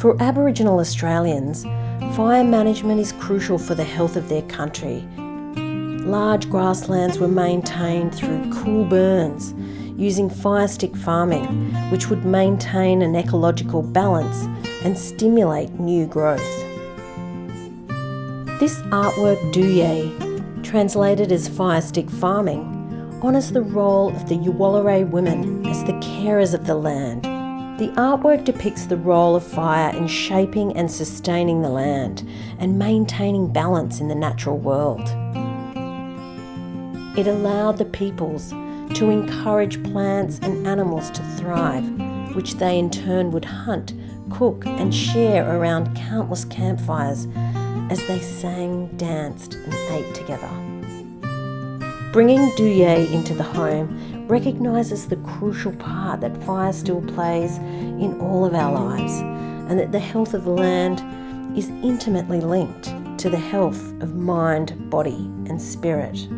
For Aboriginal Australians, fire management is crucial for the health of their country. Large grasslands were maintained through cool burns using fire stick farming, which would maintain an ecological balance and stimulate new growth. This artwork, Dhuuyaay, translated as fire stick farming, honours the role of the Dhuuyaay women as the carers of the land. The artwork depicts the role of fire in shaping and sustaining the land and maintaining balance in the natural world. It allowed the peoples to encourage plants and animals to thrive, which they in turn would hunt, cook and share around countless campfires as they sang, danced and ate together. Bringing Dhuuyaay into the home recognises the crucial part that fire still plays in all of our lives, and that the health of the land is intimately linked to the health of mind, body and spirit.